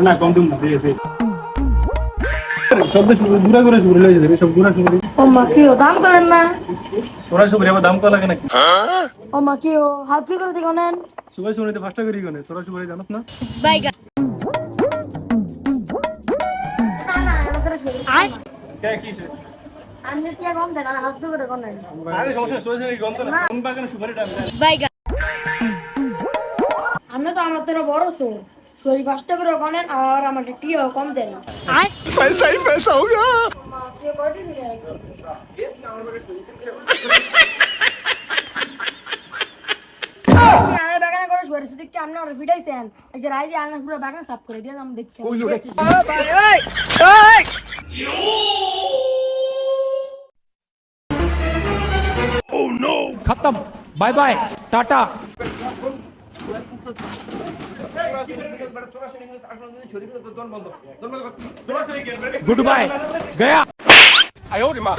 না কম দিন না সব গুড়া করে শুরু হয়ে যাবে সব গুড়া শুরু ও মা কি ও দাম করেন না সোরা শুরু আবার দাম কত লাগে নাকি ও মা কি ও হাত কি করে দিগনেন সুবাই শুরুতে 5 টাকা করে গনে সোরা শুরু জানোস না বাইগা না না আমাদের শুরু কে কিছে আমি কি কম দেন আর হাত করে কোনেন আরে সমস্যা সোরা শুরু গম তো না কোন বাগানে সুপারিটা বাইগা আমি তো আমার থেকে বড় সো সরি 5 টাকা করে কোনেন আর আমাকে কি কম দেন पैसा ही पैसा होगा। মা কি করে দিলেন আমি বাগানে করে শুয়ে আছি দেখি আপনি ওর ভিড়াইছেন এই যে রাইজে আনা পুরো বাগান সাফ করে দিয়ে আমি দেখছি ওই লোক কি खत्म bye bye tata goodbye गया आयो रे माँ